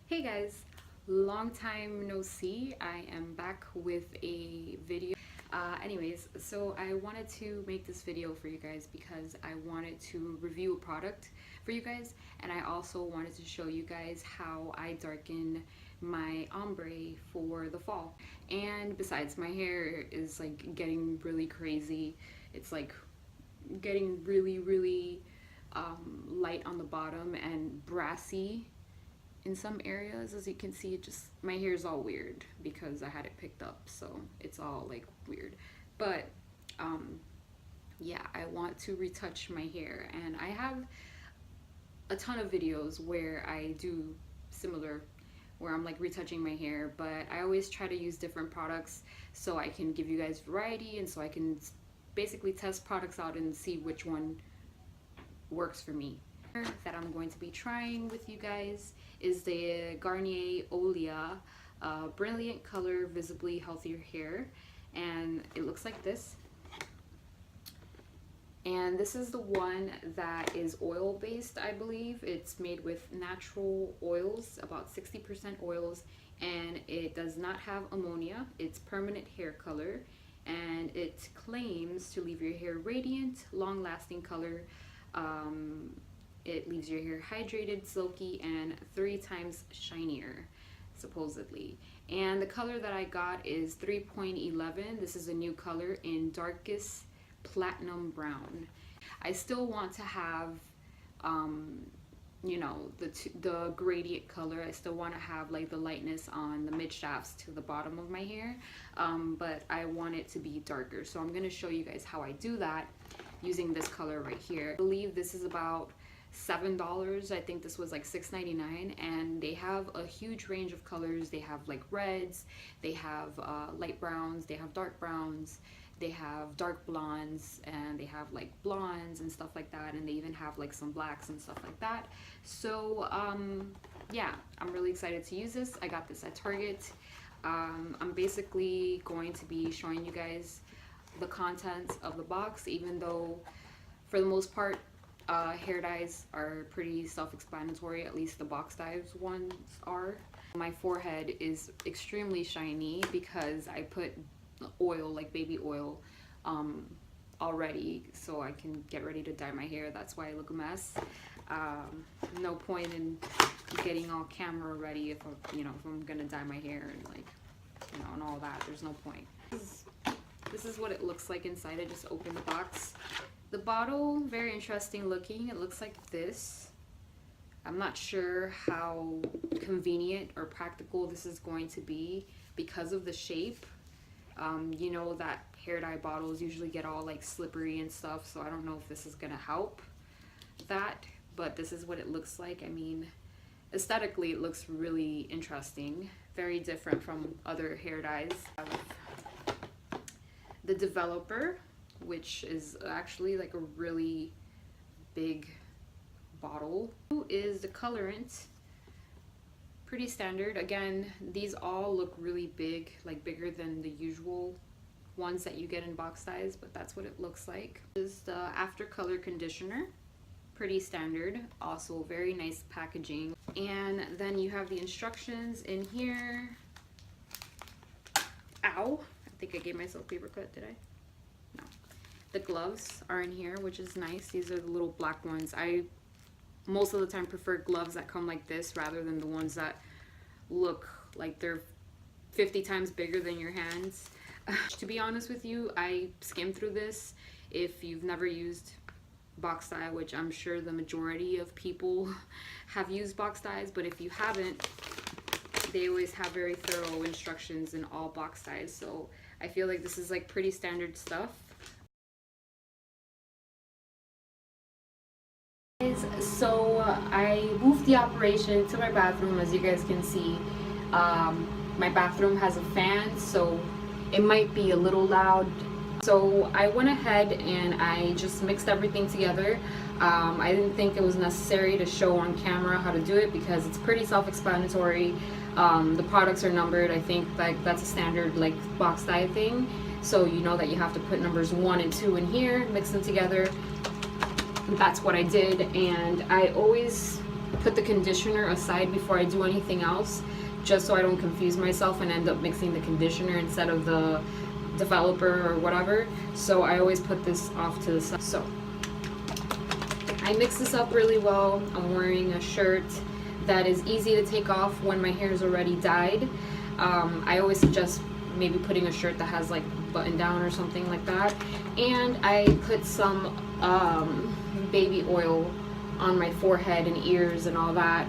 Hey guys, long time no see. I am back with a video. So I wanted to make this video for you guys because I wanted to review a product for you guys, and I also wanted to show you guys how I darken my ombre for the fall. And besides, my hair is like getting really crazy. It's like getting really light on the bottom and brassy in some areas. As you can see, my hair is all weird because I had it picked up, so it's all like weird. But yeah, I want to retouch my hair, and I have a ton of videos where I do similar, where I'm like retouching my hair, but I always try to use different products so I can give you guys variety, and so I can basically test products out and see which one works for me. That I'm going to be trying with you guys is the Garnier Olia Brilliant Color Visibly Healthier Hair, and it looks like this. And this is the one that is oil based, I believe. It's made with natural oils, about 60% oils, and it does not have ammonia. It's permanent hair color, and it claims to leave your hair radiant, long lasting color. It leaves your hair hydrated, silky, and 3 times shinier, supposedly. And the color that I got is 3.11. This is a new color in darkest platinum brown. I still want to have, you know, the gradient color. I still want to have like the lightness on the mid shafts to the bottom of my hair, but I want it to be darker. So I'm going to show you guys how I do that using this color right here. I believe this is about $7. I think this was like $6.99, and they have a huge range of colors. They have like reds, they have light browns, they have dark browns, they have dark blondes, and they have like blondes and stuff like that, and they even have like some blacks and stuff like that. So yeah, I'm really excited to use this. I got this at Target. I'm basically going to be showing you guys the contents of the box, even though for the most part hair dyes are pretty self-explanatory. At least the box dyes ones are. My forehead is extremely shiny because I put oil, like baby oil, already, so I can get ready to dye my hair. That's why I look a mess. No point in getting all camera ready if I'm gonna dye my hair and like, you know, and all that. There's no point. This is what it looks like inside. I just opened the box. The bottle, very interesting looking. It looks like this. I'm not sure how convenient or practical this is going to be because of the shape. You know that hair dye bottles usually get all like slippery and stuff, so I don't know if this is gonna help that, but this is what it looks like. I mean, aesthetically it looks really interesting, very different from other hair dyes. The developer, which is actually like a really big bottle, is the colorant. Pretty standard. Again, these all look really big, like bigger than the usual ones that you get in box size, but that's what it looks like. This is the after color conditioner. Pretty standard, also very nice packaging. And then you have the instructions in here. Ow, I think I gave myself a paper cut, did I? No. The gloves are in here, which is nice. These are the little black ones. I most of the time prefer gloves that come like this rather than the ones that look like they're 50 times bigger than your hands. To be honest with you, I skimmed through this. If you've never used box dye, which I'm sure the majority of people have used box dyes, but if you haven't, they always have very thorough instructions in all box dyes, so I feel like this is like pretty standard stuff. So I moved the operation to my bathroom. As you guys can see, my bathroom has a fan, so it might be a little loud. So I went ahead and I just mixed everything together. I didn't think it was necessary to show on camera how to do it because it's pretty self-explanatory. The products are numbered. I think like that's a standard like box dye thing, so you know that you have to put numbers 1 and 2 in here, mix them together. That's what I did, and I always put the conditioner aside before I do anything else, just so I don't confuse myself and end up mixing the conditioner instead of the developer or whatever. So I always put this off to the side. So I mix this up really well. I'm wearing a shirt that is easy to take off when my hair is already dyed. I always suggest maybe putting a shirt that has like button down or something like that. And I put some baby oil on my forehead and ears and all that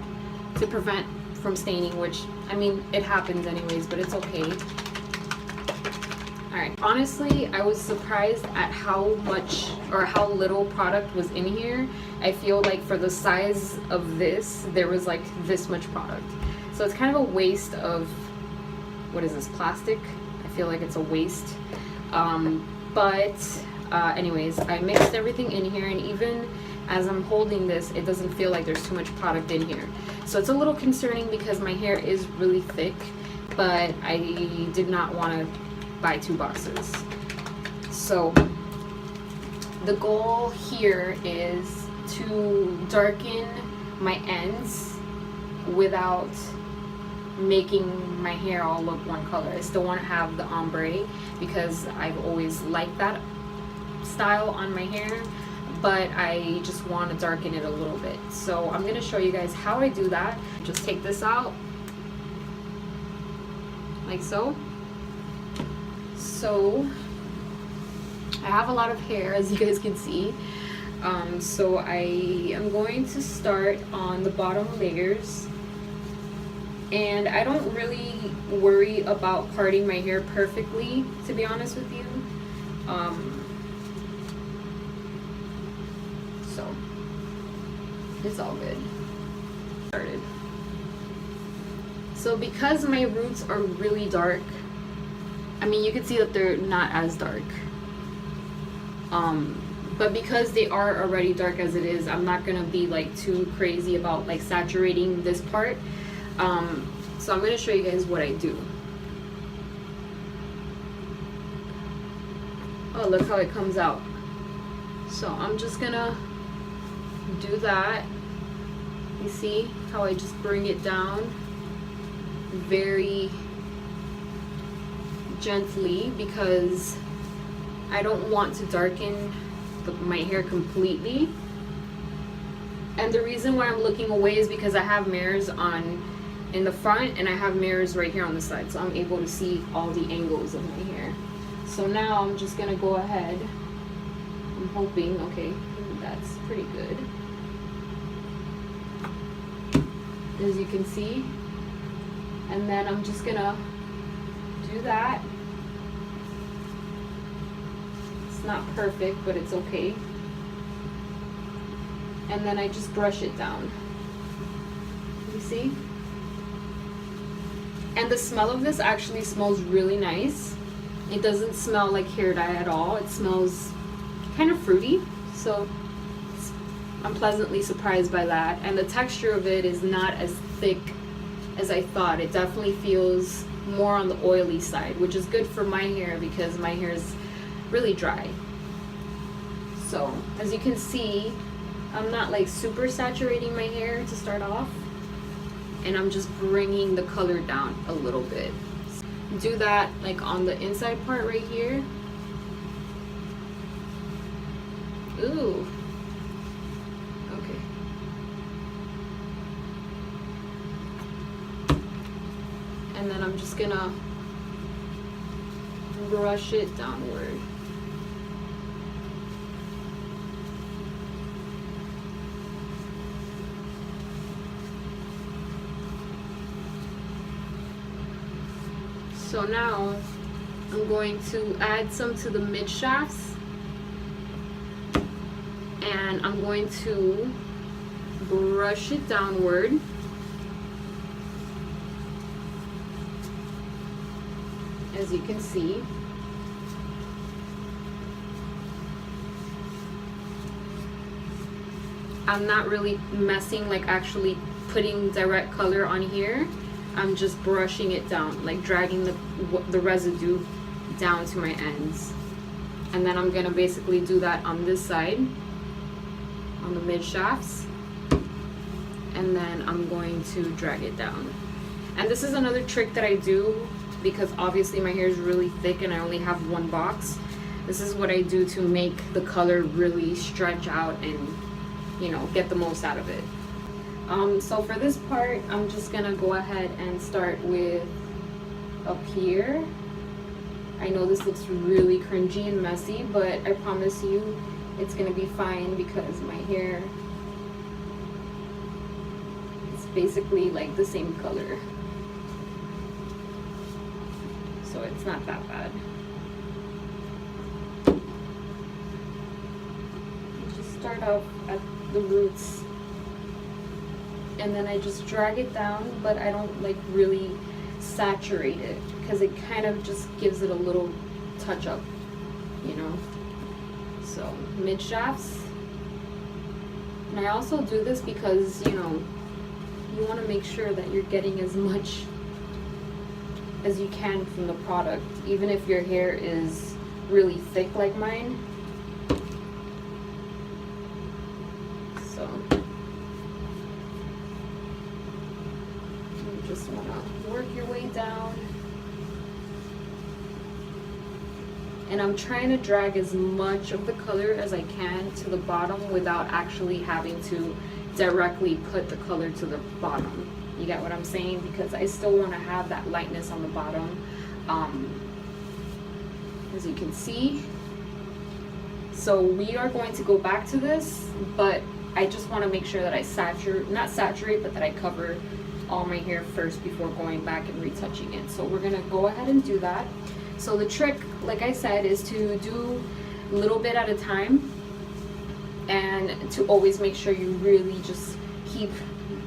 to prevent from staining, which, I mean, it happens anyways, but it's okay. Alright, honestly, I was surprised at how much or how little product was in here. I feel like for the size of this, there was like this much product. So it's kind of a waste of, what is this, plastic? I feel like it's a waste. Anyways, I mixed everything in here, and even as I'm holding this, it doesn't feel like there's too much product in here. So it's a little concerning because my hair is really thick, but I did not want to buy 2 boxes. So the goal here is to darken my ends without making my hair all look one color. I still want to have the ombre because I've always liked that style on my hair, but I just want to darken it a little bit. So I'm going to show you guys how I do that. Just take this out like so. So I have a lot of hair, as you guys can see. So I am going to start on the bottom layers, and I don't really worry about parting my hair perfectly, to be honest with you. So it's all good. Started. So because my roots are really dark, I mean, you can see that they're not as dark. But because they are already dark as it is, I'm not gonna be like too crazy about like saturating this part. So I'm gonna show you guys what I do. Oh, look how it comes out. So I'm just gonna do that. You see how I just bring it down very gently because I don't want to darken my hair completely. And the reason why I'm looking away is because I have mirrors on in the front and I have mirrors right here on the side, so I'm able to see all the angles of my hair. So now I'm just gonna go ahead. I'm hoping, okay, that's pretty good, as you can see. And then I'm just gonna do that. It's not perfect, but it's okay. And then I just brush it down. You see? And the smell of this actually smells really nice. It doesn't smell like hair dye at all. It smells kind of fruity. So I'm pleasantly surprised by that. And the texture of it is not as thick as I thought. It definitely feels more on the oily side, which is good for my hair because my hair is really dry. So as you can see, I'm not like super saturating my hair to start off, and I'm just bringing the color down a little bit. Do that like on the inside part right here. Ooh. Okay. And then I'm just gonna brush it downward. So now I'm going to add some to the mid shafts, and I'm going to brush it downward. As you can see. I'm not really messing, like actually putting direct color on here. I'm just brushing it down, like dragging the residue down to my ends. And then I'm gonna basically do that on this side, on the mid shafts. and then I'm going to drag it down. And this is another trick that I do because obviously my hair is really thick and I only have one box. This is what I do to make the color really stretch out and, you know, get the most out of it. So for this part, I'm just gonna go ahead and start with up here. I know this looks really cringy and messy, but I promise you it's gonna be fine because my hair is basically like the same color. So it's not that bad. Just start off at the roots and then I just drag it down, but I don't like really saturate it because it kind of just gives it a little touch up, you know. So mid shafts, and I also do this because, you know, you want to make sure that you're getting as much as you can from the product, even if your hair is really thick like mine. So you just want to work your way down, and I'm trying to drag as much of the color as I can to the bottom without actually having to directly put the color to the bottom. You get what I'm saying? Because I still want to have that lightness on the bottom, as you can see. So we are going to go back to this, but I just want to make sure that I not saturate, but that I cover all my hair first before going back and retouching it. So we're gonna go ahead and do that. So the trick, like I said, is to do a little bit at a time, and to always make sure you really just keep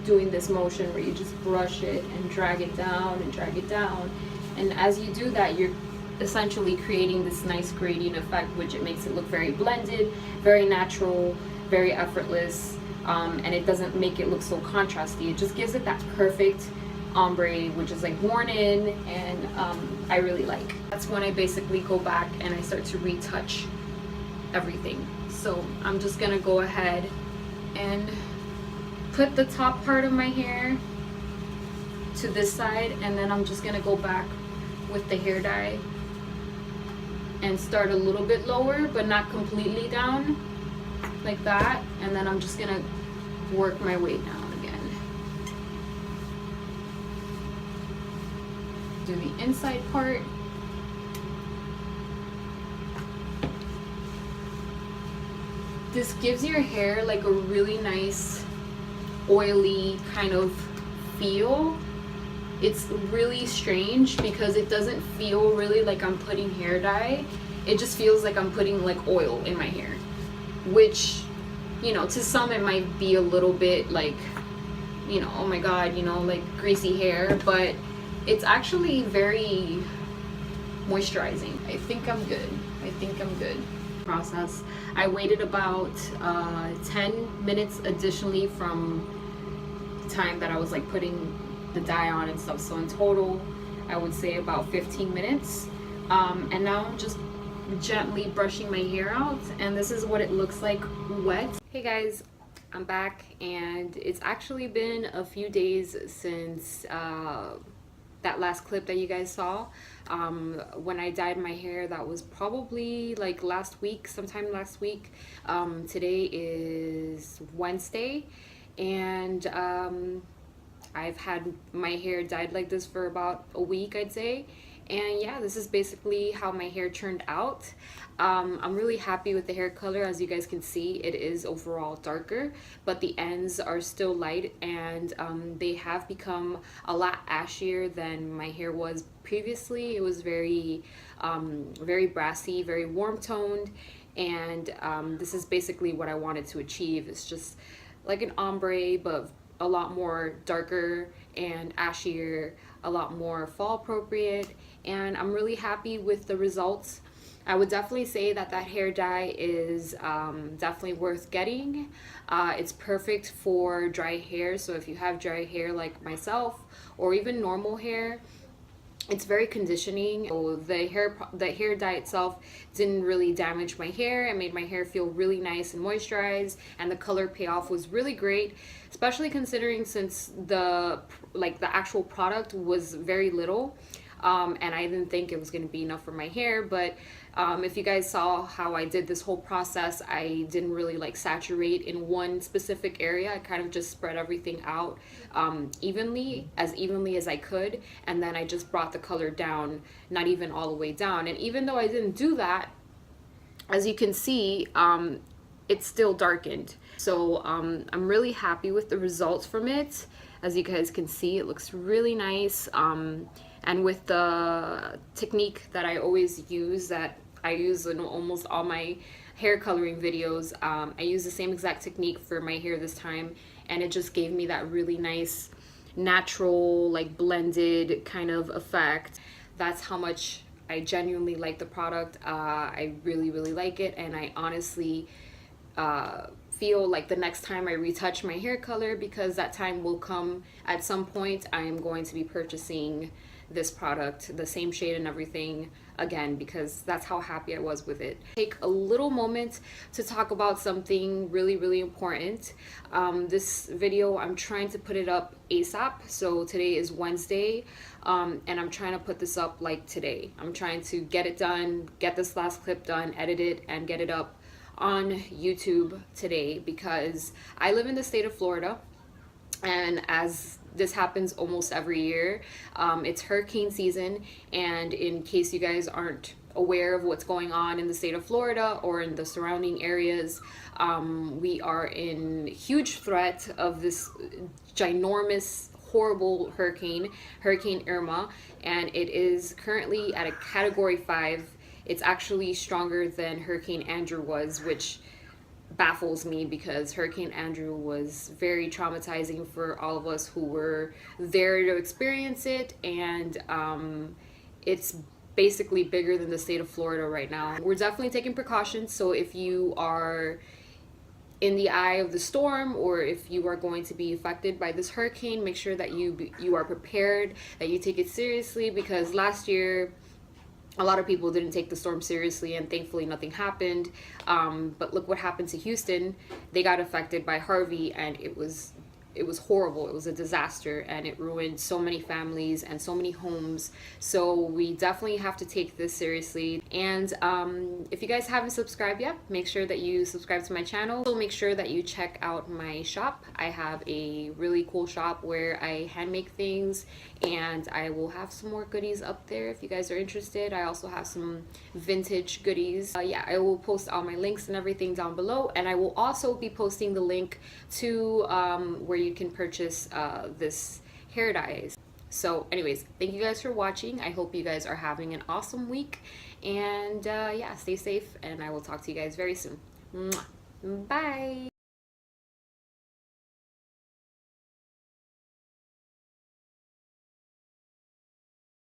doing this motion where you just brush it and drag it down and drag it down. And as you do that, you're essentially creating this nice gradient effect, which it makes it look very blended, very natural, very effortless, and it doesn't make it look so contrasty. It just gives it that perfect ombre, which is like worn in, and I really like. That's when I basically go back and I start to retouch everything. So I'm just gonna go ahead and put the top part of my hair to this side, and then I'm just gonna go back with the hair dye and start a little bit lower, but not completely down like that, and then I'm just gonna work my way down again. Do the inside part. This gives your hair like a really nice oily kind of feel. It's really strange because it doesn't feel really like I'm putting hair dye. It just feels like I'm putting like oil in my hair, which, you know, to some it might be a little bit like, you know, oh my god, you know, like greasy hair, but it's actually very moisturizing. I think I'm good. I think I'm good. Process. I waited about 10 minutes additionally from the time that I was like putting the dye on and stuff. So in total, I would say about 15 minutes. And now I'm just gently brushing my hair out, and this is what it looks like wet. Hey guys, I'm back, and it's actually been a few days since that last clip that you guys saw. When I dyed my hair, that was probably like last week, sometime last week. Today is Wednesday, and I've had my hair dyed like this for about a week, I'd say. And yeah, this is basically how my hair turned out. I'm really happy with the hair color. As you guys can see, it is overall darker, but the ends are still light, and they have become a lot ashier than my hair was previously. It was very very brassy, very warm toned, and this is basically what I wanted to achieve. It's just like an ombre, but a lot more darker and ashier, a lot more fall appropriate, and I'm really happy with the results. I would definitely say that that hair dye is definitely worth getting. It's perfect for dry hair, so if you have dry hair like myself, or even normal hair, It's very conditioning. So the hair dye itself didn't really damage my hair. It made my hair feel really nice and moisturized, and the color payoff was really great, especially considering since the actual product was very little. And I didn't think it was going to be enough for my hair, but if you guys saw how I did this whole process, I didn't really like saturate in one specific area. I kind of just spread everything out evenly as I could, and then I just brought the color down, not even all the way down. And even though I didn't do that, as you can see, it's still darkened. So I'm really happy with the results from it. As you guys can see, it looks really nice. And with the technique that I always use, that I use in almost all my hair coloring videos, I use the same exact technique for my hair this time, and it just gave me that really nice, natural, like blended kind of effect. That's how much I genuinely like the product. I really, really like it, and I honestly feel like the next time I retouch my hair color, because that time will come at some point, I am going to be purchasing this product, the same shade and everything again, because that's how happy I was with it. Take a little moment to talk about something really, really important. This video, I'm trying to put it up ASAP. So today is Wednesday, and I'm trying to put this up like today. I'm trying to get it done, get this last clip done, edit it, and get it up on YouTube today, because I live in the state of Florida, and as this happens almost every year, it's hurricane season. And in case you guys aren't aware of what's going on in the state of Florida or in the surrounding areas, we are in huge threat of this ginormous, horrible hurricane, Hurricane IRMA, and it is currently at a Category 5. It's actually stronger than Hurricane Andrew was, which baffles me, because Hurricane Andrew was very traumatizing for all of us who were there to experience it, and it's basically bigger than the state of Florida right now. We're definitely taking precautions, so if you are in the eye of the storm, or if you are going to be affected by this hurricane, make sure that you are prepared, that you take it seriously, because last year a lot of people didn't take the storm seriously, and thankfully nothing happened. But look what happened to Houston. They got affected by Harvey, and it was horrible. It was a disaster, and it ruined so many families and so many homes. So we definitely have to take this seriously. And if you guys haven't subscribed yet, make sure that you subscribe to my channel. So make sure that you check out my shop. I have a really cool shop where I hand make things, and I will have some more goodies up there if you guys are interested. I also have some vintage goodies. Yeah, I will post all my links and everything down below, and I will also be posting the link to where you can purchase this hair dyes. So anyways, thank you guys for watching. I hope you guys are having an awesome week, and yeah, stay safe, and I will talk to you guys very soon. Mwah. Bye.